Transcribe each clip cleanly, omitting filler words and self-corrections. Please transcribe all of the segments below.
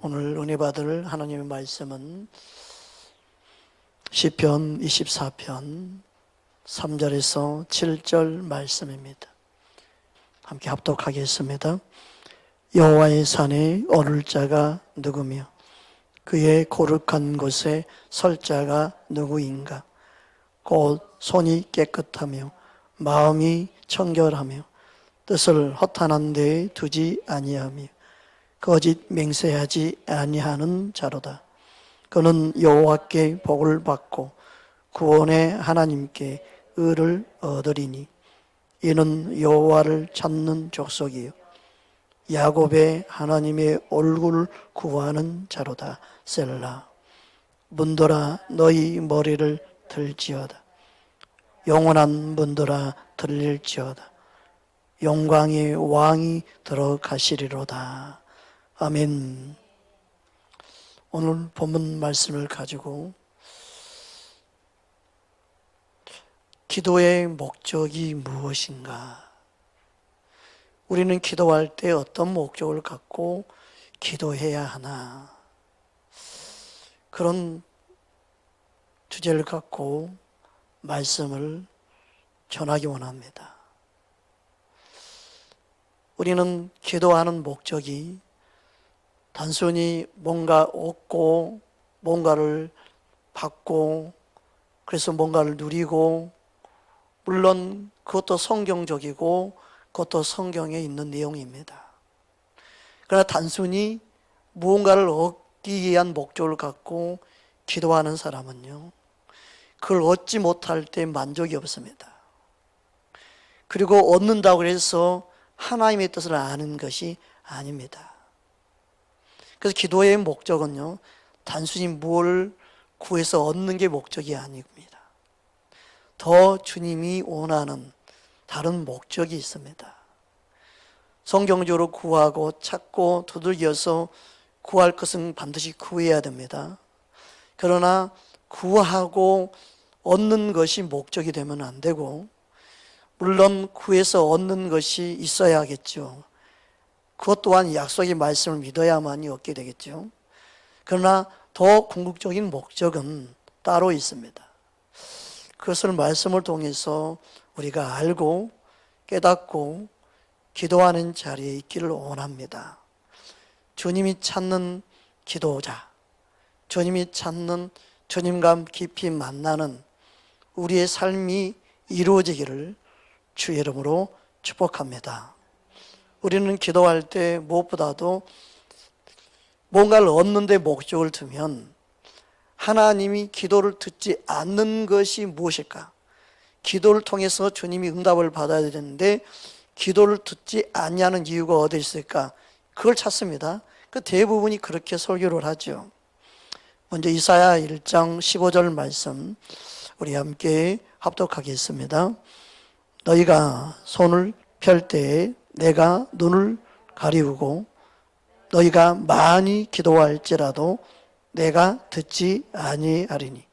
오늘 은혜 받을 하나님의 말씀은 시편 24편 3절에서 7절 말씀입니다. 함께 합독하겠습니다. 여호와의 산에 오를 자가 누구며 그의 거룩한 곳에 설 자가 누구인가? 곧 손이 깨끗하며 마음이 청결하며 뜻을 허탄한 데에 두지 아니하며 거짓 맹세하지 아니하는 자로다. 그는 여호와께 복을 받고 구원의 하나님께 의를 얻으리니 이는 여호와를 찾는 족속이요 야곱의 하나님의 얼굴을 구하는 자로다. 셀라. 문들아 너희 머리를 들지어다. 영원한 문들아 들릴지어다. 영광의 왕이 들어가시리로다. 아멘. 오늘 본문 말씀을 가지고 기도의 목적이 무엇인가? 우리는 기도할 때 어떤 목적을 갖고 기도해야 하나? 그런 주제를 갖고 말씀을 전하기 원합니다. 우리는 기도하는 목적이 단순히 뭔가 얻고 뭔가를 받고 그래서 뭔가를 누리고, 물론 그것도 성경적이고 그것도 성경에 있는 내용입니다. 그러나 단순히 무언가를 얻기 위한 목적을 갖고 기도하는 사람은요, 그걸 얻지 못할 때 만족이 없습니다. 그리고 얻는다고 해서 하나님의 뜻을 아는 것이 아닙니다. 그래서 기도의 목적은요, 단순히 뭘 구해서 얻는 게 목적이 아닙니다. 더 주님이 원하는 다른 목적이 있습니다. 성경적으로 구하고 찾고 두들겨서 구할 것은 반드시 구해야 됩니다. 그러나 구하고 얻는 것이 목적이 되면 안 되고, 물론 구해서 얻는 것이 있어야겠죠. 그것 또한 약속의 말씀을 믿어야만이 얻게 되겠죠. 그러나 더 궁극적인 목적은 따로 있습니다. 그것을 말씀을 통해서 우리가 알고 깨닫고 기도하는 자리에 있기를 원합니다. 주님이 찾는 기도자, 주님이 찾는 주님과 깊이 만나는 우리의 삶이 이루어지기를 주의 이름으로 축복합니다. 우리는 기도할 때 무엇보다도 뭔가를 얻는 데 목적을 두면 하나님이 기도를 듣지 않는 것이 무엇일까? 기도를 통해서 주님이 응답을 받아야 되는데 기도를 듣지 않냐는 이유가 어디 있을까? 그걸 찾습니다. 그 대부분이 그렇게 설교를 하죠. 먼저 이사야 1장 15절 말씀 우리 함께 합독하겠습니다. 너희가 손을 펼 때에 내가 눈을 가리우고 너희가 많이 기도할지라도 내가 듣지 아니하리니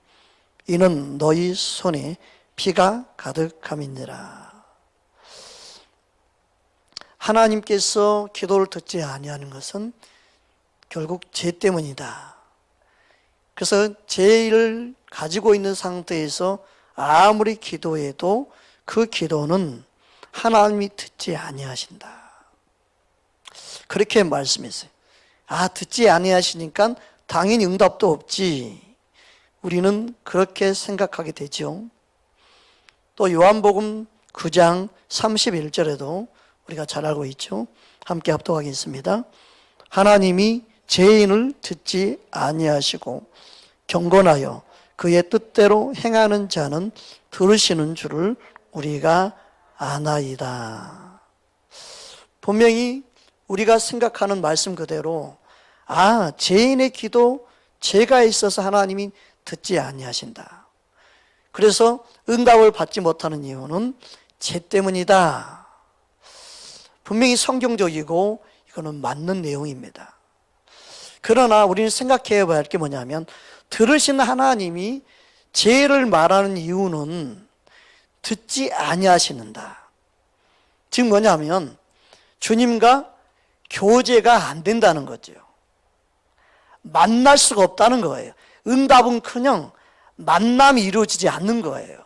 이는 너희 손에 피가 가득함이니라. 하나님께서 기도를 듣지 아니하는 것은 결국 죄 때문이다. 그래서 죄를 가지고 있는 상태에서 아무리 기도해도 그 기도는 하나님이 듣지 아니하신다. 그렇게 말씀했어요. 듣지 아니하시니까 당연히 응답도 없지. 우리는 그렇게 생각하게 되죠. 또 요한복음 9장 31절에도 우리가 잘 알고 있죠. 함께 합독하겠습니다. 하나님이 죄인을 듣지 아니하시고 경건하여 그의 뜻대로 행하는 자는 들으시는 줄을 우리가 아나이다. 분명히 우리가 생각하는 말씀 그대로 죄인의 기도, 죄가 있어서 하나님이 듣지 아니하신다. 그래서 응답을 받지 못하는 이유는 죄 때문이다. 분명히 성경적이고 이거는 맞는 내용입니다. 그러나 우리는 생각해 봐야 할 게 뭐냐면, 들으신 하나님이 죄를 말하는 이유는 듣지 아니하시는다. 즉 뭐냐면 주님과 교제가 안 된다는 거죠. 만날 수가 없다는 거예요. 응답은커녕 만남이 이루어지지 않는 거예요.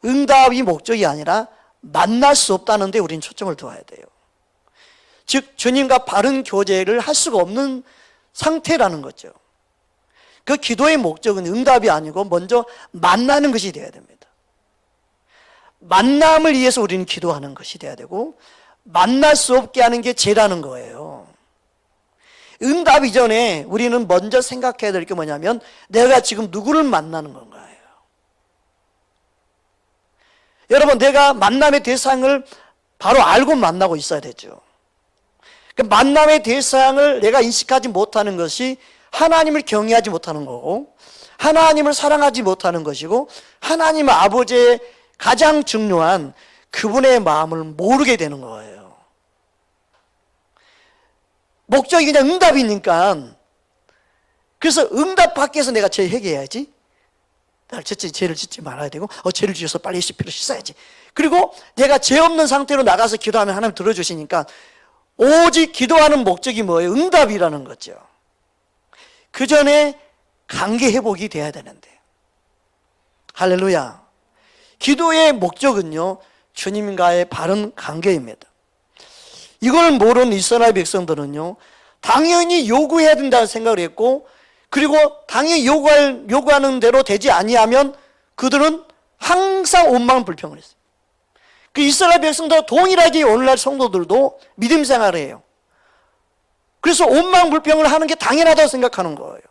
응답이 목적이 아니라 만날 수 없다는 데 우리는 초점을 두어야 돼요. 즉 주님과 바른 교제를 할 수가 없는 상태라는 거죠. 그 기도의 목적은 응답이 아니고 먼저 만나는 것이 되어야 됩니다. 만남을 위해서 우리는 기도하는 것이 되어야 되고, 만날 수 없게 하는 게 죄라는 거예요. 응답 이전에 우리는 먼저 생각해야 될 게 뭐냐면, 내가 지금 누구를 만나는 건가요? 여러분, 내가 만남의 대상을 바로 알고 만나고 있어야 되죠. 그 만남의 대상을 내가 인식하지 못하는 것이 하나님을 경외하지 못하는 거고, 하나님을 사랑하지 못하는 것이고, 하나님 아버지의 가장 중요한 그분의 마음을 모르게 되는 거예요. 목적이 그냥 응답이니까, 그래서 응답 받기 위해서 내가 죄 회개해야지, 죄를 짓지 말아야 되고, 죄를 지어서 빨리 시피로 씻어야지. 그리고 내가 죄 없는 상태로 나가서 기도하면 하나님 들어주시니까, 오직 기도하는 목적이 뭐예요? 응답이라는 거죠. 그 전에 관계 회복이 돼야 되는데, 할렐루야. 기도의 목적은요, 주님과의 바른 관계입니다. 이걸 모르는 이스라엘 백성들은요, 당연히 요구해야 된다는 생각을 했고, 그리고 당연히 요구하는 대로 되지 아니하면 그들은 항상 원망불평을 했어요. 그 이스라엘 백성들과 동일하게 오늘날 성도들도 믿음 생활을 해요. 그래서 원망불평을 하는 게 당연하다고 생각하는 거예요.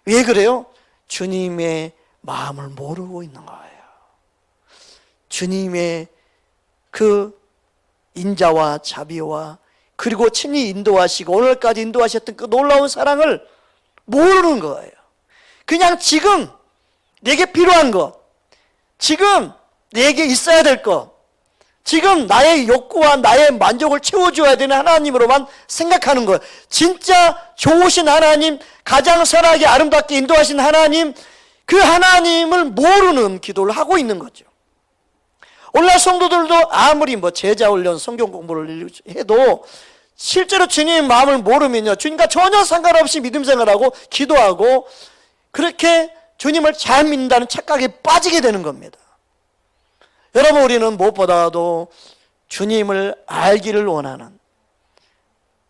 왜 그래요? 주님의 마음을 모르고 있는 거예요. 주님의 그 인자와 자비와 그리고 친히 인도하시고 오늘까지 인도하셨던 그 놀라운 사랑을 모르는 거예요. 그냥 지금 내게 필요한 것, 지금 내게 있어야 될 것, 지금 나의 욕구와 나의 만족을 채워줘야 되는 하나님으로만 생각하는 거예요. 진짜 좋으신 하나님, 가장 선하게 아름답게 인도하신 하나님, 그 하나님을 모르는 기도를 하고 있는 거죠. 오늘날 성도들도 아무리 제자 훈련, 성경 공부를 해도 실제로 주님의 마음을 모르면요, 주님과 전혀 상관없이 믿음 생활하고 기도하고 그렇게 주님을 잘 믿는다는 착각에 빠지게 되는 겁니다. 여러분, 우리는 무엇보다도 주님을 알기를 원하는,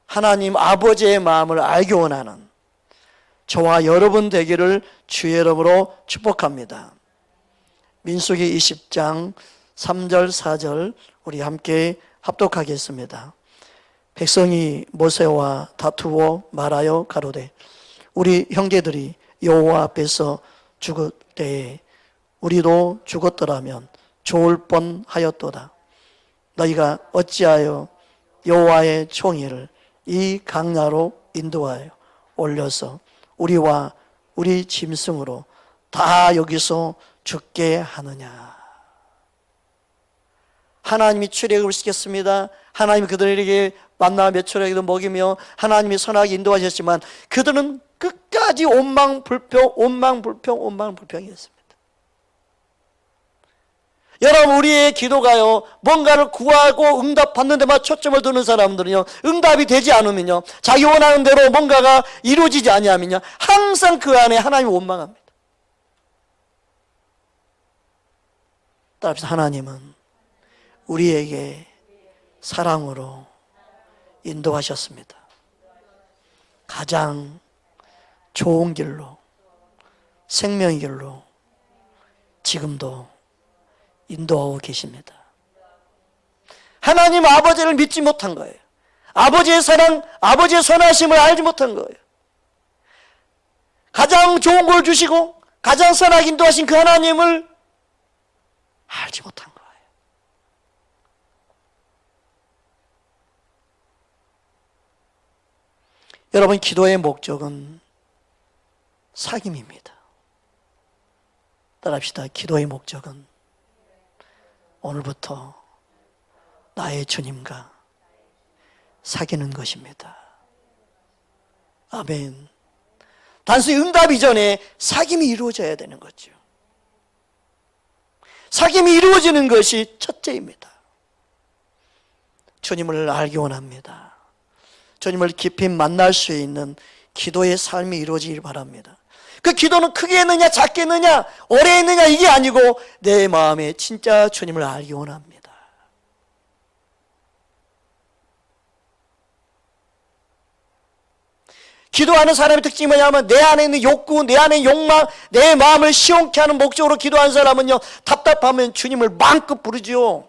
하나님 아버지의 마음을 알기 원하는 저와 여러분 되기를 주의 이름으로 축복합니다. 민수기 20장 3절 4절 우리 함께 합독하겠습니다. 백성이 모세와 다투어 말하여 가로되 우리 형제들이 여호와 앞에서 죽을 때에 우리도 죽었더라면 좋을 뻔하였도다. 너희가 어찌하여 여호와의 총의를 이 강야로 인도하여 올려서 우리와 우리 짐승으로 다 여기서 죽게 하느냐. 하나님이 출애굽을 시켰습니다. 하나님이 그들에게 만나 메추라기도 먹이며 하나님이 선하게 인도하셨지만 그들은 끝까지 원망불평이었습니다. 여러분, 우리의 기도가요, 뭔가를 구하고 응답받는 데만 초점을 두는 사람들은요, 응답이 되지 않으면요, 자기 원하는 대로 뭔가가 이루어지지 아니하면요, 항상 그 안에 하나님이 원망합니다. 따라서 하나님은 우리에게 사랑으로 인도하셨습니다. 가장 좋은 길로, 생명의 길로 지금도 인도하고 계십니다. 하나님 아버지를 믿지 못한 거예요. 아버지의 사랑, 아버지의 선하심을 알지 못한 거예요. 가장 좋은 걸 주시고 가장 선하게 인도하신 그 하나님을 알지 못한 거예요. 여러분, 기도의 목적은 사귐입니다. 따라합시다. 기도의 목적은 오늘부터 나의 주님과 사귀는 것입니다. 아멘. 단순히 응답 이전에 사귐이 이루어져야 되는 거죠. 사귐이 이루어지는 것이 첫째입니다. 주님을 알기 원합니다. 주님을 깊이 만날 수 있는 기도의 삶이 이루어지길 바랍니다. 그 기도는 크게 했느냐 작게 했느냐 오래 했느냐 이게 아니고 내 마음에 진짜 주님을 알기 원합니다. 기도하는 사람의 특징이 뭐냐면 내 안에 있는 욕구, 내 안에 있는 욕망, 내 마음을 시원케 하는 목적으로 기도하는 사람은요, 답답하면 주님을 마음껏 부르죠.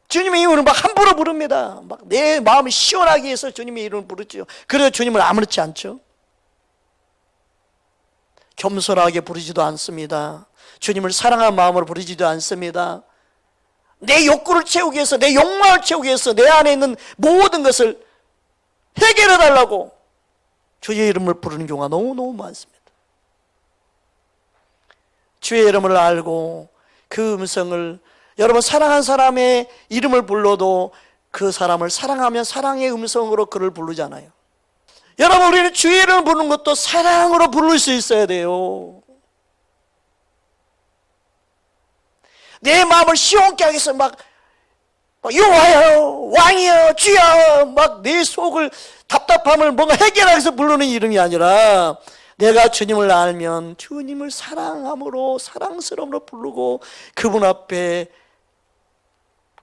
주님의 이름을 막 함부로 부릅니다. 막 내 마음을 시원하게 해서 주님의 이름을 부르죠. 그래서 주님을 아무렇지 않죠. 겸손하게 부르지도 않습니다. 주님을 사랑하는 마음으로 부르지도 않습니다. 내 욕구를 채우기 위해서, 내 욕망을 채우기 위해서 내 안에 있는 모든 것을 해결해 달라고 주의 이름을 부르는 경우가 너무너무 많습니다. 주의 이름을 알고 그 음성을, 여러분 사랑한 사람의 이름을 불러도 그 사람을 사랑하면 사랑의 음성으로 그를 부르잖아요. 여러분 우리는 주의 이름을 부르는 것도 사랑으로 부를 수 있어야 돼요. 내 마음을 시원케 하기 위해서 막 여호와여 왕이여 주여 막 내 속을 답답함을 뭔가 해결하기 위해서 부르는 이름이 아니라 내가 주님을 알면 주님을 사랑함으로 사랑스러움으로 부르고 그분 앞에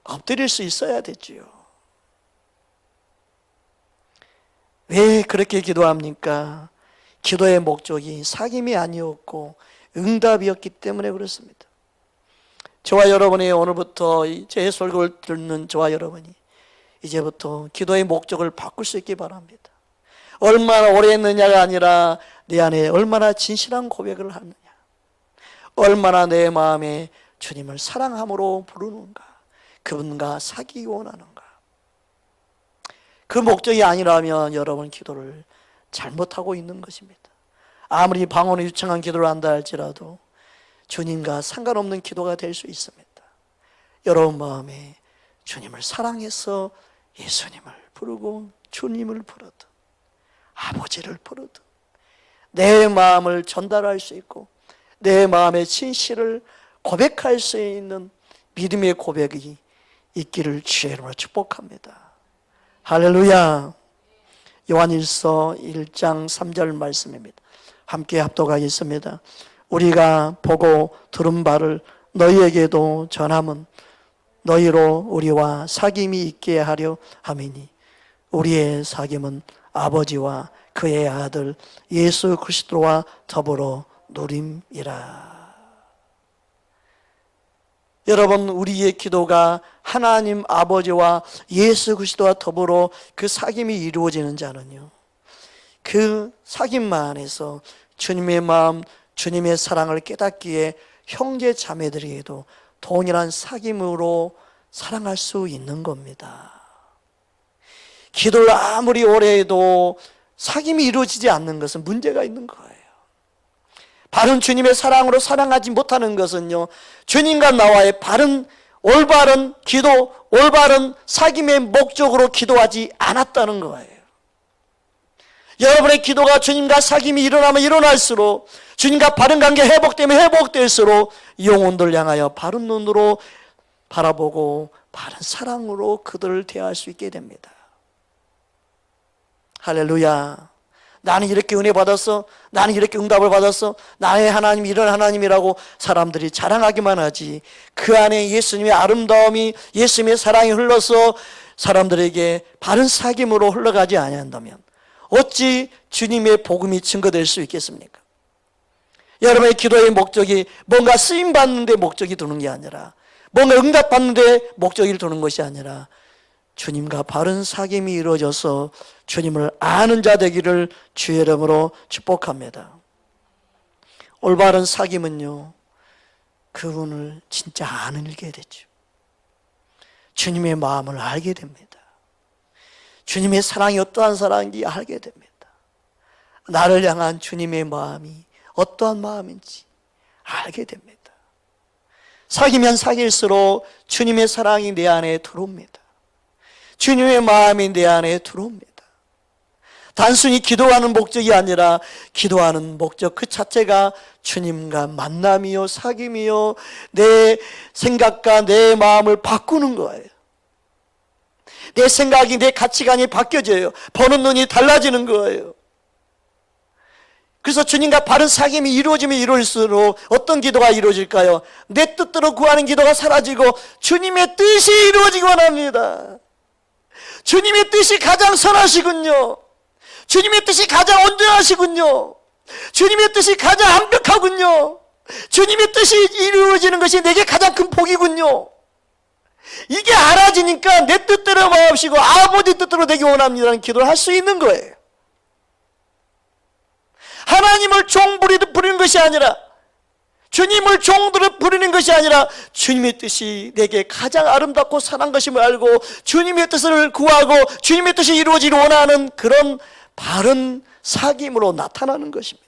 엎드릴 수 있어야 되지요. 왜 그렇게 기도합니까? 기도의 목적이 사귐이 아니었고 응답이었기 때문에 그렇습니다. 저와 여러분이 오늘부터 제 설교를 듣는 저와 여러분이 이제부터 기도의 목적을 바꿀 수 있기 바랍니다. 얼마나 오래 했느냐가 아니라 내 안에 얼마나 진실한 고백을 하느냐, 얼마나 내 마음에 주님을 사랑함으로 부르는가, 그분과 사귀기 원하는가. 그 목적이 아니라면 여러분 기도를 잘못하고 있는 것입니다. 아무리 방언이 유창한 기도를 한다 할지라도 주님과 상관없는 기도가 될 수 있습니다. 여러분 마음에 주님을 사랑해서 예수님을 부르고 주님을 부르든 아버지를 부르든 내 마음을 전달할 수 있고 내 마음의 진실을 고백할 수 있는 믿음의 고백이 있기를 주의 이름으로 축복합니다. 할렐루야. 요한일서 1장 3절 말씀입니다. 함께 합독하겠습니다. 우리가 보고 들은 바를 너희에게도 전함은 너희로 우리와 사귐이 있게 하려 함이니 우리의 사귐은 아버지와 그의 아들 예수 그리스도와 더불어 누림이라. 여러분 우리의 기도가 하나님 아버지와 예수 그리스도와 더불어 그 사귐이 이루어지는 자는요, 그 사귐만 안에서 주님의 마음, 주님의 사랑을 깨닫기에 형제 자매들에게도 동일한 사귐으로 사랑할 수 있는 겁니다. 기도를 아무리 오래 해도 사귐이 이루어지지 않는 것은 문제가 있는 거예요. 바른 주님의 사랑으로 사랑하지 못하는 것은요, 주님과 나와의 바른 올바른 기도, 올바른 사귐의 목적으로 기도하지 않았다는 거예요. 여러분의 기도가 주님과 사귐이 일어나면 일어날수록, 주님과 바른 관계 회복되면 회복될수록 영혼들 향하여 바른 눈으로 바라보고 바른 사랑으로 그들을 대할 수 있게 됩니다. 할렐루야. 나는 이렇게 은혜 받았어, 나는 이렇게 응답을 받았어, 나의 하나님이 이런 하나님이라고 사람들이 자랑하기만 하지, 그 안에 예수님의 아름다움이, 예수님의 사랑이 흘러서 사람들에게 바른 사귐으로 흘러가지 아니한다면 어찌 주님의 복음이 증거될 수 있겠습니까? 여러분의 기도의 목적이 뭔가 쓰임받는 데 목적이 두는 게 아니라, 뭔가 응답받는 데 목적이 두는 것이 아니라 주님과 바른 사귐이 이루어져서 주님을 아는 자 되기를 주의 이름으로 축복합니다. 올바른 사귐은요, 그분을 진짜 알게 되죠. 주님의 마음을 알게 됩니다. 주님의 사랑이 어떠한 사랑인지 알게 됩니다. 나를 향한 주님의 마음이 어떠한 마음인지 알게 됩니다. 사귀면 사귈수록 주님의 사랑이 내 안에 들어옵니다. 주님의 마음이 내 안에 들어옵니다. 단순히 기도하는 목적이 아니라 기도하는 목적 그 자체가 주님과 만남이요, 사귐이요, 내 생각과 내 마음을 바꾸는 거예요. 내 생각이, 내 가치관이 바뀌어져요. 보는 눈이 달라지는 거예요. 그래서 주님과 바른 사귐이 이루어지면 이루어질수록 어떤 기도가 이루어질까요? 내 뜻대로 구하는 기도가 사라지고 주님의 뜻이 이루어지기 원합니다. 주님의 뜻이 가장 선하시군요. 주님의 뜻이 가장 온전하시군요. 주님의 뜻이 가장 완벽하군요. 주님의 뜻이 이루어지는 것이 내게 가장 큰 복이군요. 이게 알아지니까 내 뜻대로 마옵시고 아버지 뜻대로 되기 원합니다라는 기도를 할 수 있는 거예요. 하나님을 종 부리는 것이 아니라, 주님을 종들을 부리는 것이 아니라 주님의 뜻이 내게 가장 아름답고 선한 것임을 알고 주님의 뜻을 구하고 주님의 뜻이 이루어지기를 원하는 그런 바른 사귐으로 나타나는 것입니다.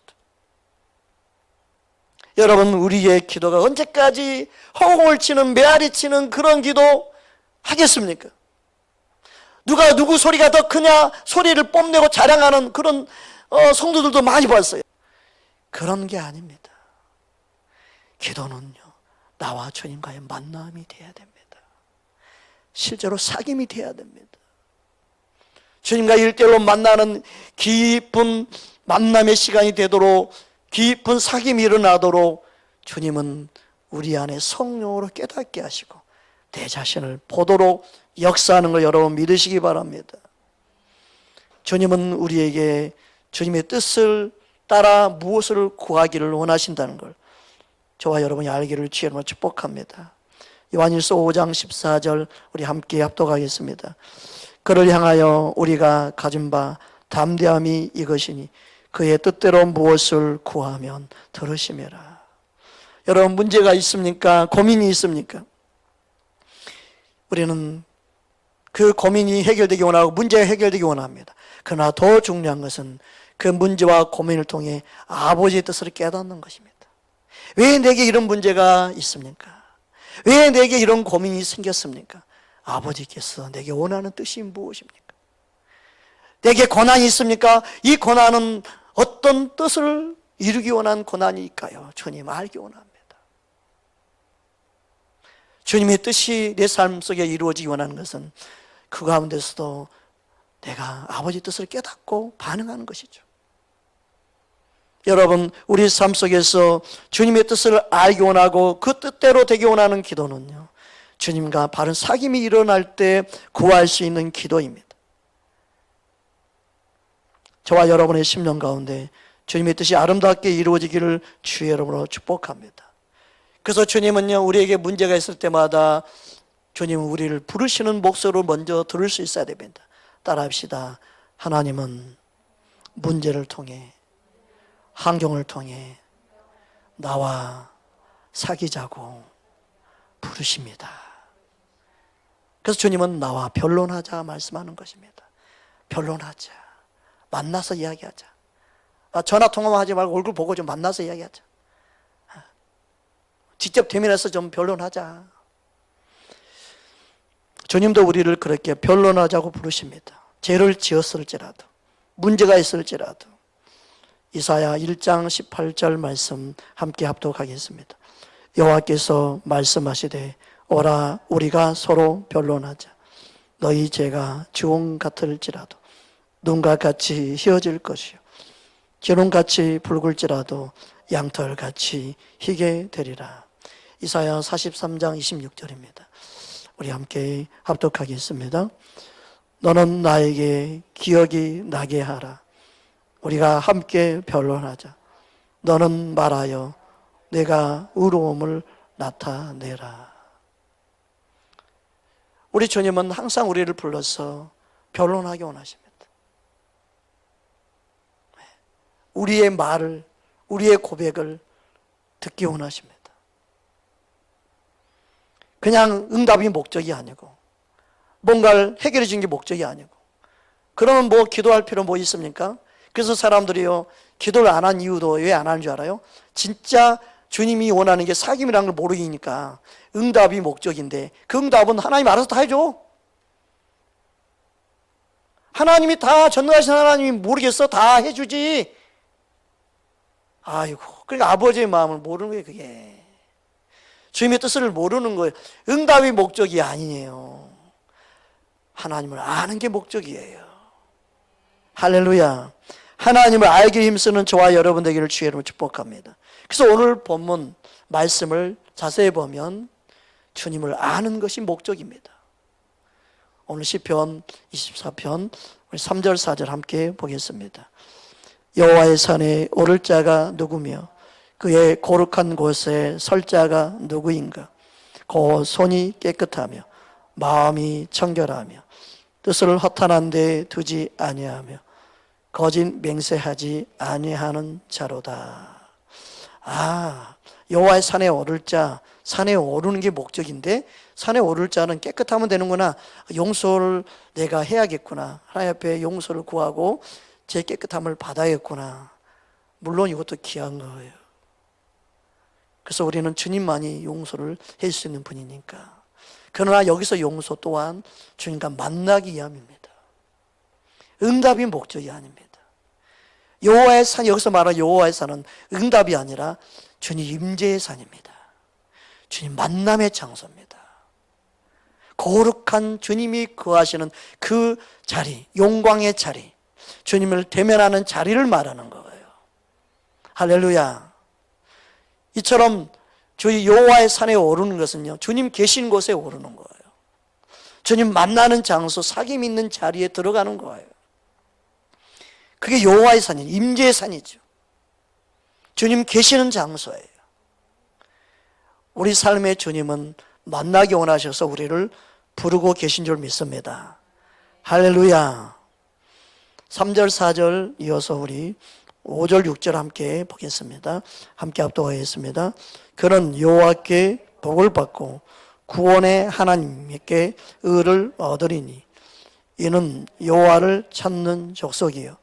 여러분, 우리의 기도가 언제까지 허공을 치는, 메아리 치는 그런 기도 하겠습니까? 누가 누구 소리가 더 크냐 소리를 뽐내고 자랑하는 그런 성도들도 많이 봤어요. 그런 게 아닙니다. 기도는요, 나와 주님과의 만남이 돼야 됩니다. 실제로 사귐이 돼야 됩니다. 주님과 일대일로 만나는 깊은 만남의 시간이 되도록, 깊은 사귐이 일어나도록 주님은 우리 안에 성령으로 깨닫게 하시고 내 자신을 보도록 역사하는 걸 여러분 믿으시기 바랍니다. 주님은 우리에게 주님의 뜻을 따라 무엇을 구하기를 원하신다는 걸 저와 여러분이 알기를 주님으로 축복합니다. 요한일서 5장 14절 우리 함께 합독하겠습니다. 그를 향하여 우리가 가진 바 담대함이 이것이니 그의 뜻대로 무엇을 구하면 들으심이라. 여러분, 문제가 있습니까? 고민이 있습니까? 우리는 그 고민이 해결되기 원하고 문제가 해결되기 원합니다. 그러나 더 중요한 것은 그 문제와 고민을 통해 아버지의 뜻을 깨닫는 것입니다. 왜 내게 이런 문제가 있습니까? 왜 내게 이런 고민이 생겼습니까? 아버지께서 내게 원하는 뜻이 무엇입니까? 내게 고난이 있습니까? 이 고난은 어떤 뜻을 이루기 원한 고난일까요? 주님 알기 원합니다. 주님의 뜻이 내 삶 속에 이루어지기 원하는 것은 그 가운데서도 내가 아버지 뜻을 깨닫고 반응하는 것이죠. 여러분, 우리 삶 속에서 주님의 뜻을 알기 원하고 그 뜻대로 되기 원하는 기도는요, 주님과 바른 사귐이 일어날 때 구할 수 있는 기도입니다. 저와 여러분의 심령 가운데 주님의 뜻이 아름답게 이루어지기를 주의 이름으로 축복합니다. 그래서 주님은요, 우리에게 문제가 있을 때마다 주님은 우리를 부르시는 목소리를 먼저 들을 수 있어야 됩니다. 따라합시다. 하나님은 문제를 통해, 환경을 통해 나와 사귀자고 부르십니다. 그래서 주님은 나와 변론하자 말씀하는 것입니다. 변론하자. 만나서 이야기하자. 전화 통화만 하지 말고 얼굴 보고 좀 만나서 이야기하자. 직접 대면해서 좀 변론하자. 주님도 우리를 그렇게 변론하자고 부르십니다. 죄를 지었을지라도, 문제가 있을지라도. 이사야 1장 18절 말씀 함께 합독하겠습니다. 여호와께서 말씀하시되 오라 우리가 서로 변론하자. 너희 죄가 주홍 같을지라도 눈과 같이 휘어질 것이요 기름같이 붉을지라도 양털같이 희게 되리라. 이사야 43장 26절입니다. 우리 함께 합독하겠습니다. 너는 나에게 기억이 나게 하라. 우리가 함께 변론하자. 너는 말하여 내가 의로움을 나타내라. 우리 주님은 항상 우리를 불러서 변론하기 원하십니다. 우리의 말을, 우리의 고백을 듣기 원하십니다. 그냥 응답이 목적이 아니고 뭔가를 해결해 준 게 목적이 아니고, 그러면 뭐 기도할 필요 뭐 있습니까? 그래서 사람들이요, 기도를 안 한 이유도 왜 안 하는 줄 알아요? 진짜 주님이 원하는 게 사귐이라는 걸 모르니까. 응답이 목적인데 그 응답은 하나님 알아서 다 해줘. 하나님이 다 전능하신 하나님이 모르겠어? 다 해주지. 아이고, 그러니까 아버지의 마음을 모르는 거예요, 그게. 주님의 뜻을 모르는 거예요. 응답이 목적이 아니에요. 하나님을 아는 게 목적이에요. 할렐루야. 하나님을 알기 힘쓰는 저와 여러분 되기를 주의 이름으로 축복합니다. 그래서 오늘 본문 말씀을 자세히 보면 주님을 아는 것이 목적입니다. 오늘 시편 24편 3절 4절 함께 보겠습니다. 여호와의 산에 오를 자가 누구며 그의 거룩한 곳에 설 자가 누구인가? 곧 손이 깨끗하며 마음이 청결하며 뜻을 허탄한 데 두지 아니하며 거짓 맹세하지 아니하는 자로다. 여호와의 산에 오를 자, 산에 오르는 게 목적인데 산에 오를 자는 깨끗하면 되는구나. 용서를 내가 해야겠구나. 하나님 앞에 용서를 구하고 제 깨끗함을 받아야겠구나. 물론 이것도 귀한 거예요. 그래서 우리는 주님만이 용서를 해줄 수 있는 분이니까. 그러나 여기서 용서 또한 주님과 만나기 위함입니다. 응답이 목적이 아닙니다. 여호와의 산, 여기서 말하는 여호와의 산은 응답이 아니라 주님 임재의 산입니다. 주님 만남의 장소입니다. 거룩한 주님이 거하시는 그 자리, 영광의 자리, 주님을 대면하는 자리를 말하는 거예요. 할렐루야. 이처럼 저희 여호와의 산에 오르는 것은요, 주님 계신 곳에 오르는 거예요. 주님 만나는 장소, 사귐 있는 자리에 들어가는 거예요. 그게 여호와의 산이에요. 임재의 산이죠. 주님 계시는 장소예요. 우리 삶의 주님은 만나기 원하셔서 우리를 부르고 계신 줄 믿습니다. 할렐루야. 3절 4절 이어서 우리 5절 6절 함께 보겠습니다. 함께 합독하겠습니다. 그는 여호와께 복을 받고 구원의 하나님께 의를 얻으리니 이는 여호와를 찾는 족속이요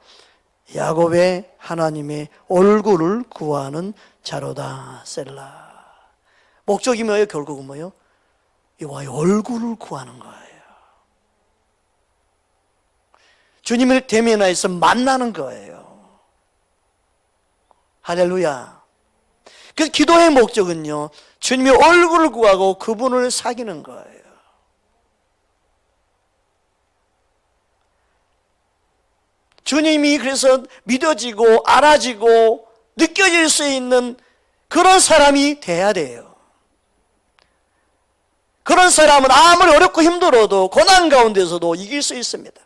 야곱의 하나님의 얼굴을 구하는 자로다. 셀라. 목적이 뭐예요? 결국은 뭐예요? 여호와의 얼굴을 구하는 거예요. 주님을 대면하여서 만나는 거예요. 할렐루야. 그 기도의 목적은요, 주님의 얼굴을 구하고 그분을 사귀는 거예요. 주님이 그래서 믿어지고 알아지고 느껴질 수 있는 그런 사람이 돼야 돼요. 그런 사람은 아무리 어렵고 힘들어도 고난 가운데서도 이길 수 있습니다.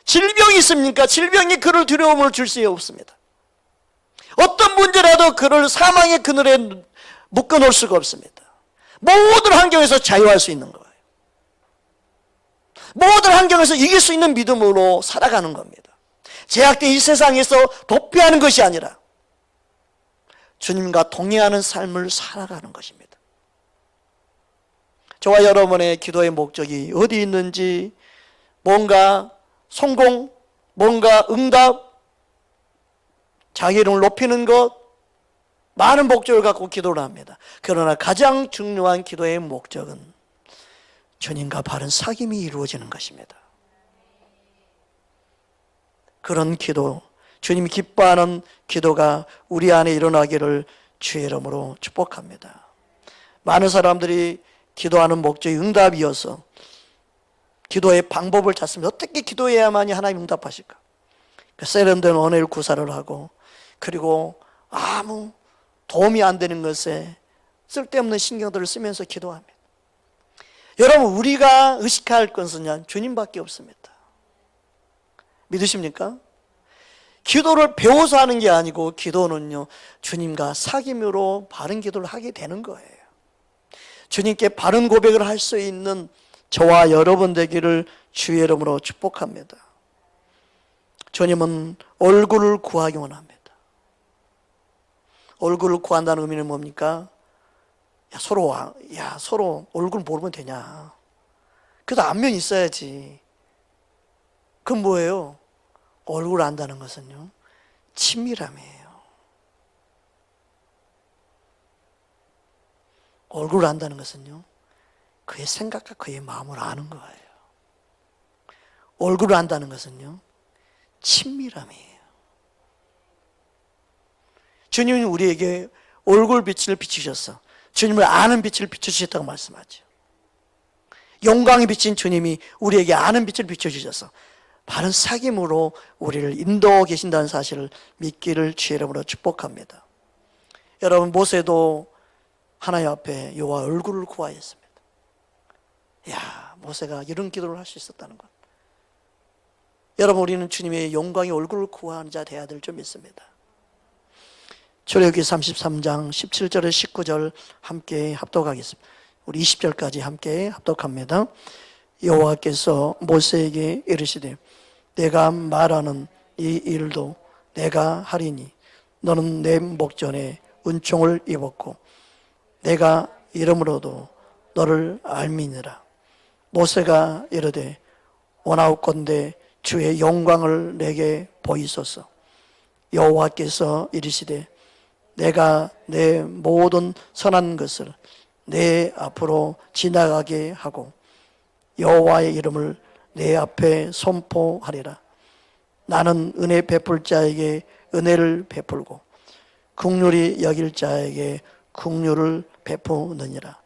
질병이 있습니까? 질병이 그를 두려움을 줄 수 없습니다. 어떤 문제라도 그를 사망의 그늘에 묶어놓을 수가 없습니다. 모든 환경에서 자유할 수 있는 거예요. 모든 환경에서 이길 수 있는 믿음으로 살아가는 겁니다. 제약된 이 세상에서 도피하는 것이 아니라 주님과 동행하는 삶을 살아가는 것입니다. 저와 여러분의 기도의 목적이 어디 있는지, 뭔가 성공, 뭔가 응답, 자기 이름을 높이는 것, 많은 목적을 갖고 기도를 합니다. 그러나 가장 중요한 기도의 목적은 주님과 바른 사귐이 이루어지는 것입니다. 그런 기도, 주님이 기뻐하는 기도가 우리 안에 일어나기를 주의 이름으로 축복합니다. 많은 사람들이 기도하는 목적이 응답이어서 기도의 방법을 찾습니다. 어떻게 기도해야만이 하나님 응답하실까? 세련된 언어를 구사를 하고, 그리고 아무 도움이 안 되는 것에 쓸데없는 신경들을 쓰면서 기도합니다. 여러분, 우리가 의식할 것은 주님밖에 없습니다. 믿으십니까? 기도를 배워서 하는 게 아니고 기도는요, 주님과 사귐으로 바른 기도를 하게 되는 거예요. 주님께 바른 고백을 할 수 있는 저와 여러분 되기를 주의 이름으로 축복합니다. 주님은 얼굴을 구하기 원합니다. 얼굴을 구한다는 의미는 뭡니까? 서로 얼굴 모르면 되냐? 그래도 안면이 있어야지. 그건 뭐예요? 얼굴을 안다는 것은요, 친밀함이에요. 얼굴을 안다는 것은요, 그의 생각과 그의 마음을 아는 거예요. 얼굴을 안다는 것은요, 친밀함이에요. 주님은 우리에게 얼굴 빛을 비추셔서 주님을 아는 빛을 비춰주셨다고 말씀하죠. 영광이 비친 주님이 우리에게 아는 빛을 비춰주셔서 바른 사귐으로 우리를 인도하고 계신다는 사실을 믿기를 주의 이름으로 축복합니다. 여러분, 모세도 하나님 앞에 여호와 얼굴을 구하였습니다. 야, 모세가 이런 기도를 할 수 있었다는 것. 여러분, 우리는 주님의 영광의 얼굴을 구하는 자 되어야 될 줄 믿습니다. 출애굽기 33장 17절에 19절 함께 합독하겠습니다. 우리 20절까지 함께 합독합니다. 여호와께서 모세에게 이르시되 내가 말하는 이 일도 내가 하리니 너는 내 목전에 은총을 입었고 내가 이름으로도 너를 알미니라. 모세가 이르되 원하옵건대 주의 영광을 내게 보이소서. 여호와께서 이르시되 내가 내 모든 선한 것을 내 앞으로 지나가게 하고 여호와의 이름을 내 앞에 선포하리라. 나는 은혜 베풀 자에게 은혜를 베풀고 긍휼히 여길 자에게 긍휼을 베푸느니라.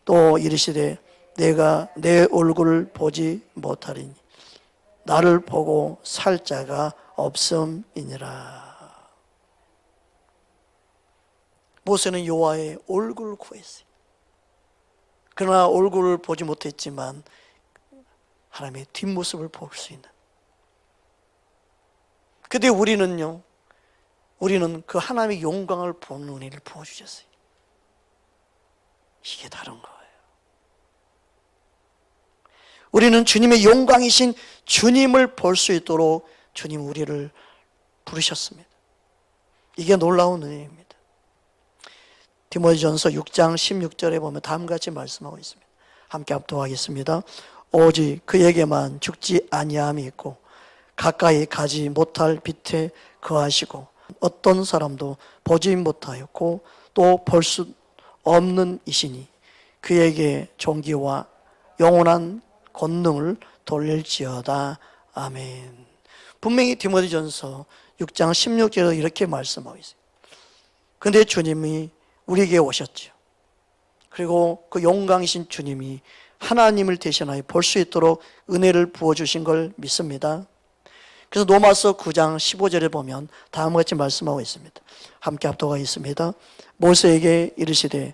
또 이르시되 내가 내 얼굴을 보지 못하리니 나를 보고 살 자가 없음이니라. 모세는 여호와의 얼굴을 구했어요. 그러나 얼굴을 보지 못했지만 하나님의 뒷모습을 볼 수 있는. 근데 우리는 그 하나님의 영광을 보는 은혜를 부어주셨어요. 이게 다른 거예요. 우리는 주님의 영광이신 주님을 볼 수 있도록 주님 우리를 부르셨습니다. 이게 놀라운 은혜입니다. 디모데전서 6장 16절에 보면 다음과 같이 말씀하고 있습니다. 함께 합독하겠습니다. 오직 그에게만 죽지 아니함이 있고 가까이 가지 못할 빛에 거하시고 어떤 사람도 보지 못하였고 또 볼 수 없는 이시니 그에게 존귀와 영원한 권능을 돌릴지어다. 아멘. 분명히 디모데전서 6장 16절에 이렇게 말씀하고 있어요. 근데 주님이 우리에게 오셨죠. 그리고 그 영광이신 주님이 하나님을 대신하여 볼 수 있도록 은혜를 부어주신 걸 믿습니다. 그래서 로마서 9장 15절에 보면 다음과 같이 말씀하고 있습니다. 함께 합독하겠습니다. 모세에게 이르시되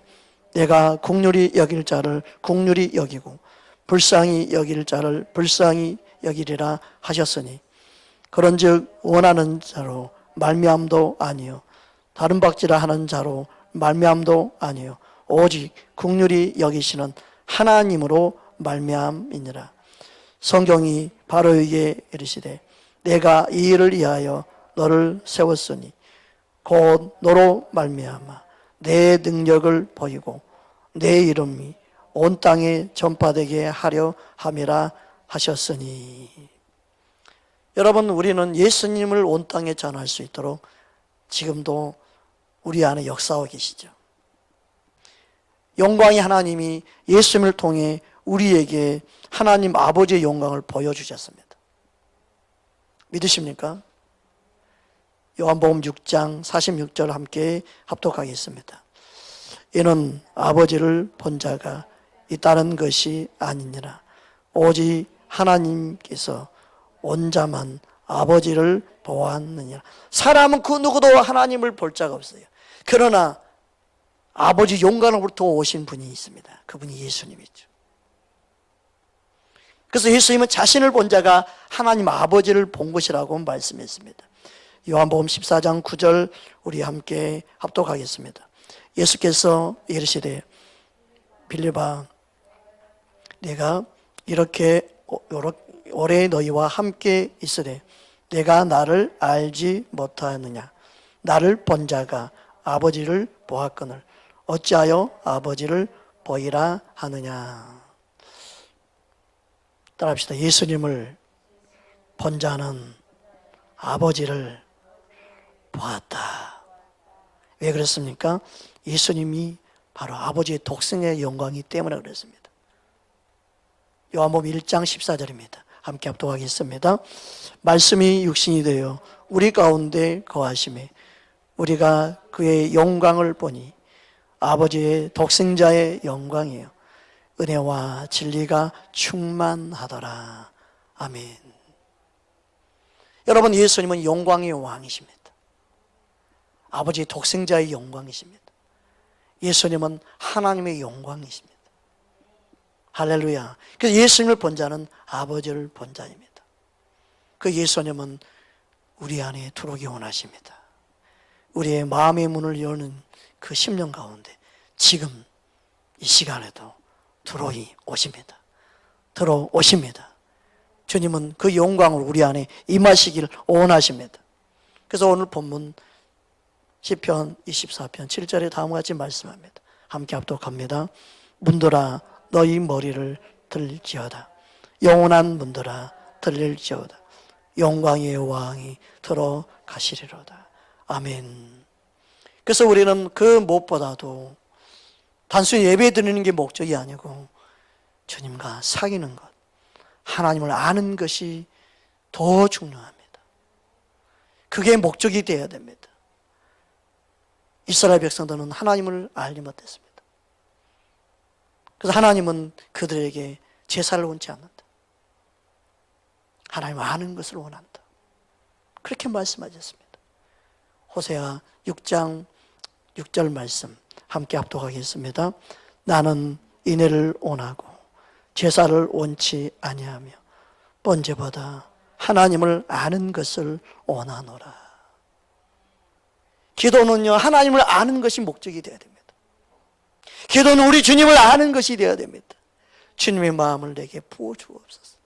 내가 긍휼히 여길 자를 긍휼히 여기고 불쌍히 여길 자를 불쌍히 여기리라 하셨으니 그런즉 원하는 자로 말미암도 아니요 다른 박지라 하는 자로 말미암도 아니요 오직 긍휼히 여기시는 하나님으로 말미암이니라. 성경이 바로에게 이르시되 내가 이 일을 위하여 너를 세웠으니 곧 너로 말미암아 내 능력을 보이고 내 이름이 온 땅에 전파되게 하려 함이라 하셨으니. 여러분, 우리는 예수님을 온 땅에 전할 수 있도록 지금도 우리 안에 역사하고 계시죠. 영광의 하나님이 예수님을 통해 우리에게 하나님 아버지의 영광을 보여주셨습니다. 믿으십니까? 요한복음 6장 46절 함께 합독하겠습니다. 이는 아버지를 본 자가 있다는 것이 아니니라. 오직 하나님께서 온자만 아버지를 보았느니라. 사람은 그 누구도 하나님을 볼 자가 없어요. 그러나 아버지 영광으로부터 오신 분이 있습니다. 그분이 예수님이죠. 그래서 예수님은 자신을 본 자가 하나님 아버지를 본 것이라고 말씀했습니다. 요한복음 14장 9절 우리 함께 합독하겠습니다. 예수께서 이르시되 빌립아 내가 이렇게 오래 너희와 함께 있으되 내가 나를 알지 못하느냐. 나를 본 자가 아버지를 보았거늘 어찌하여 아버지를 보이라 하느냐. 따라합시다. 예수님을 본 자는 아버지를 보았다. 왜 그렇습니까? 예수님이 바로 아버지의 독생의 영광이기 때문에 그렇습니다. 요한복음 1장 14절입니다. 함께 합독하겠습니다. 말씀이 육신이 되어 우리 가운데 거하심에 우리가 그의 영광을 보니 아버지의 독생자의 영광이요 은혜와 진리가 충만하더라. 아멘. 여러분, 예수님은 영광의 왕이십니다. 아버지의 독생자의 영광이십니다. 예수님은 하나님의 영광이십니다. 할렐루야. 그래서 예수님을 본 자는 아버지를 본 자입니다. 그 예수님은 우리 안에 들어오기 원하십니다. 우리의 마음의 문을 여는 그 10년 가운데 지금 이 시간에도 들어오십니다. 들어오십니다. 주님은 그 영광을 우리 안에 임하시길 원하십니다. 그래서 오늘 본문 시편 24편 7절에 다음과 같이 말씀합니다. 함께 합독합니다. 문들아 너희 머리를 들지어다. 영원한 문들아 들릴지어다. 영광의 왕이 들어가시리로다. 아멘. 그래서 우리는 그 무엇보다도 단순히 예배 드리는 게 목적이 아니고 주님과 사귀는 것, 하나님을 아는 것이 더 중요합니다. 그게 목적이 되어야 됩니다. 이스라엘 백성들은 하나님을 알지 못했습니다. 그래서 하나님은 그들에게 제사를 원치 않는다. 하나님을 아는 것을 원한다. 그렇게 말씀하셨습니다. 호세아 6장 6절 말씀 함께 합독하겠습니다. 나는 인애를 원하고 제사를 원치 아니하며 번제보다 하나님을 아는 것을 원하노라. 기도는요, 하나님을 아는 것이 목적이 되어야 됩니다. 기도는 우리 주님을 아는 것이 되어야 됩니다. 주님의 마음을 내게 부어주옵소서.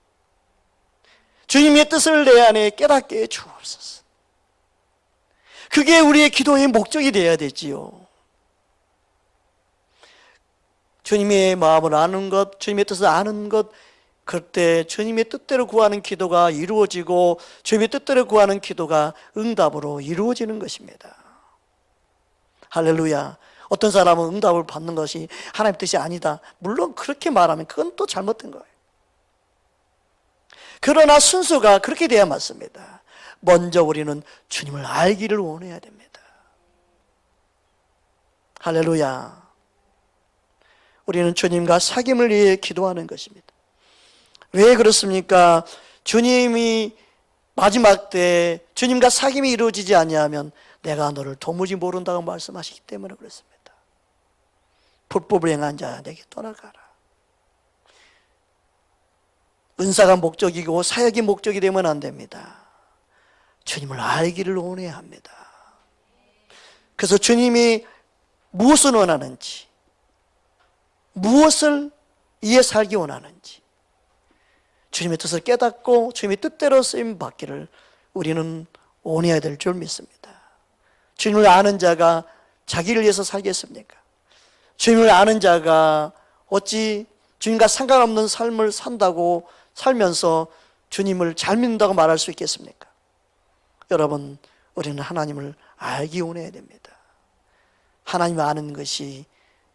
주님의 뜻을 내 안에 깨닫게 해 주옵소서. 그게 우리의 기도의 목적이 되어야 되지요. 주님의 마음을 아는 것, 주님의 뜻을 아는 것, 그때 주님의 뜻대로 구하는 기도가 이루어지고 주님의 뜻대로 구하는 기도가 응답으로 이루어지는 것입니다. 할렐루야. 어떤 사람은 응답을 받는 것이 하나님의 뜻이 아니다. 물론 그렇게 말하면 그건 또 잘못된 거예요. 그러나 순서가 그렇게 돼야 맞습니다. 먼저 우리는 주님을 알기를 원해야 됩니다. 할렐루야. 우리는 주님과 사귐을 위해 기도하는 것입니다. 왜 그렇습니까? 주님이 마지막 때 주님과 사귐이 이루어지지 아니하면 내가 너를 도무지 모른다고 말씀하시기 때문에 그렇습니다. 불법을 행한 자 내게 떠나가라. 은사가 목적이고 사역이 목적이 되면 안 됩니다. 주님을 알기를 원해야 합니다. 그래서 주님이 무엇을 원하는지, 무엇을 위해 살기 원하는지 주님의 뜻을 깨닫고 주님의 뜻대로 쓰임 받기를 우리는 원해야 될 줄 믿습니다. 주님을 아는 자가 자기를 위해서 살겠습니까? 주님을 아는 자가 어찌 주님과 상관없는 삶을 산다고 살면서 주님을 잘 믿는다고 말할 수 있겠습니까? 여러분, 우리는 하나님을 알기 원해야 됩니다. 하나님을 아는 것이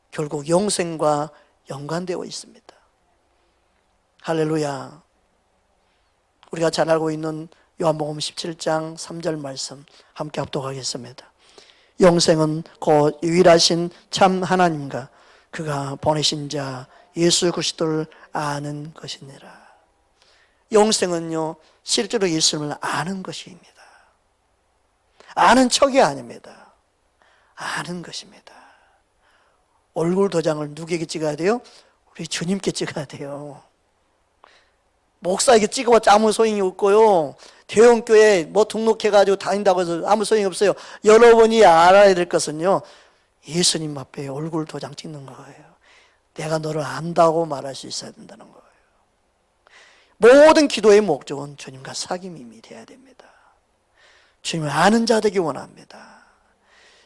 결국 영생과 연관되어 있습니다. 할렐루야. 우리가 잘 알고 있는 요한복음 17장 3절 말씀 함께 합독하겠습니다. 영생은 곧 유일하신 참 하나님과 그가 보내신 자 예수 그리스도를 아는 것이니라. 영생은요, 실제로 예수님을 아는 것입니다. 아는 척이 아닙니다. 아는 것입니다. 얼굴 도장을 누구에게 찍어야 돼요? 우리 주님께 찍어야 돼요. 목사에게 찍어봤자 아무 소용이 없고요. 대형교회 뭐 등록해가지고 다닌다고 해서 아무 소용이 없어요. 여러분이 알아야 될 것은요, 예수님 앞에 얼굴 도장 찍는 거예요. 내가 너를 안다고 말할 수 있어야 된다는 거예요. 모든 기도의 목적은 주님과 사귐이 돼야 됩니다. 주님을 아는 자 되기 원합니다.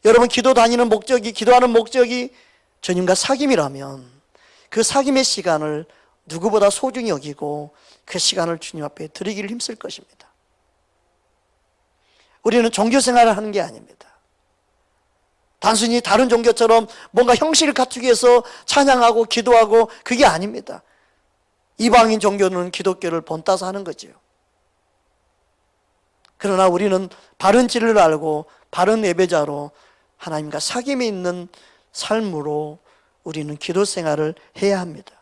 여러분, 기도 다니는 목적이, 기도하는 목적이 주님과 사귐이라면 그 사귐의 시간을 누구보다 소중히 여기고 그 시간을 주님 앞에 드리기를 힘쓸 것입니다. 우리는 종교 생활을 하는 게 아닙니다. 단순히 다른 종교처럼 뭔가 형식을 갖추기 위해서 찬양하고 기도하고 그게 아닙니다. 이방인 종교는 기독교를 본따서 하는 거죠. 그러나 우리는 바른 진리를 알고 바른 예배자로 하나님과 사귐이 있는 삶으로 우리는 기도 생활을 해야 합니다.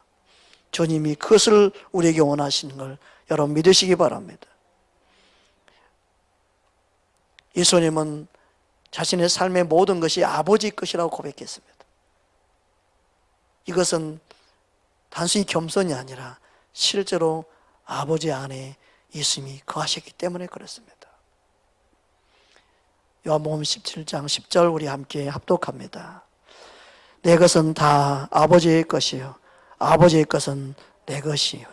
주님이 그것을 우리에게 원하시는 걸 여러분 믿으시기 바랍니다. 예수님은 자신의 삶의 모든 것이 아버지 것이라고 고백했습니다. 이것은 단순히 겸손이 아니라 실제로 아버지 안에 예수님이 거하셨기 때문에 그렇습니다. 요한복음 17장 10절 우리 함께 합독합니다. 내 것은 다 아버지의 것이요 아버지의 것은 내 것이요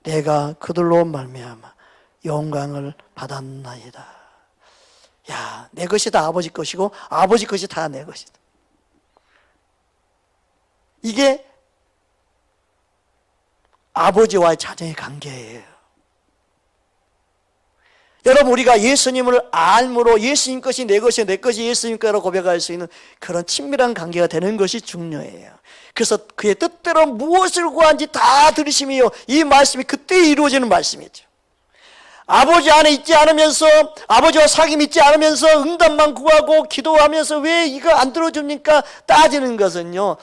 내가 그들로 말미암아 영광을 받았나이다. 야, 내 것이 다 아버지 것이고 아버지 것이 다 내 것이다. 이게 아버지와의 자녀의 관계예요. 여러분, 우리가 예수님을 알므로 예수님 것이 내 것이 내 것이 예수님 거라고 고백할 수 있는 그런 친밀한 관계가 되는 것이 중요해요. 그래서 그의 뜻대로 무엇을 구한지 다 들으심이요, 이 말씀이 그때 이루어지는 말씀이죠. 아버지 안에 있지 않으면서, 아버지와 사귐 있지 않으면서 응답만 구하고 기도하면서 왜 이거 안 들어줍니까? 따지는 것은요,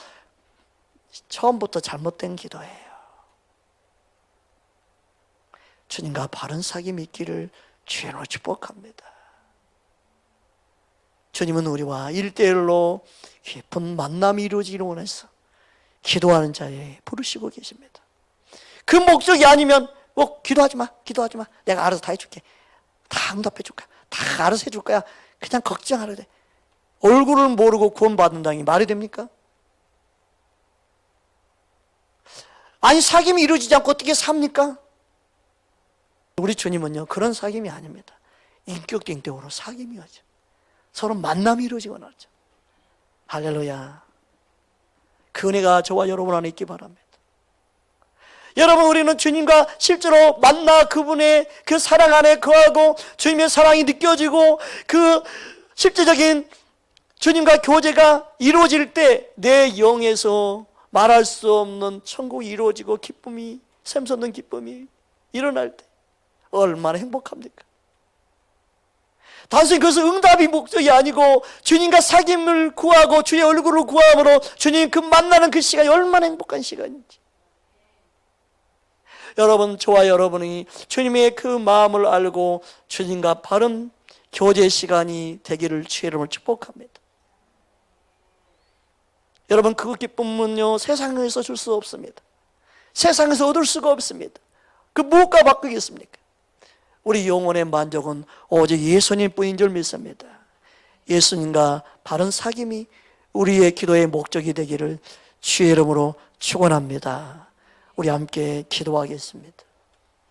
처음부터 잘못된 기도예요. 주님과 바른 사귐이 있기를 주님으로 축복합니다. 주님은 우리와 1대1로 깊은 만남이 이루어지기를 원해서 기도하는 자리에 부르시고 계십니다. 그 목적이 아니면 기도하지 마, 기도하지 마, 내가 알아서 다 해줄게, 다 응답해 줄 거야, 다 알아서 해줄 거야, 그냥 걱정 안 해도 돼. 얼굴을 모르고 구원받는다니 말이 됩니까? 아니, 사귐이 이루어지지 않고 어떻게 삽니까? 우리 주님은요, 그런 사귐이 아닙니다. 인격적으로 사귐이죠. 서로 만남이 이루어지고 나죠. 할렐루야. 그 은혜가 저와 여러분 안에 있기 바랍니다. 여러분, 우리는 주님과 실제로 만나 그분의 그 사랑 안에 거하고 주님의 사랑이 느껴지고 그 실제적인 주님과 교제가 이루어질 때 내 영에서 말할 수 없는 천국이 이루어지고 기쁨이, 샘솟는 기쁨이 일어날 때 얼마나 행복합니까? 단순히 그것은 응답이 목적이 아니고 주님과 사귐을 구하고 주의 얼굴을 구함으로 주님 그 만나는 그 시간이 얼마나 행복한 시간인지. 여러분, 저와 여러분이 주님의 그 마음을 알고 주님과 바른 교제 시간이 되기를 주의 이름으로 축복합니다. 여러분, 그 기쁨은요, 세상에서 줄 수 없습니다. 세상에서 얻을 수가 없습니다. 그 무엇과 바꾸겠습니까? 우리 영혼의 만족은 오직 예수님 뿐인 줄 믿습니다. 예수님과 바른 사귐이 우리의 기도의 목적이 되기를 주의 이름으로 축원합니다. 우리 함께 기도하겠습니다.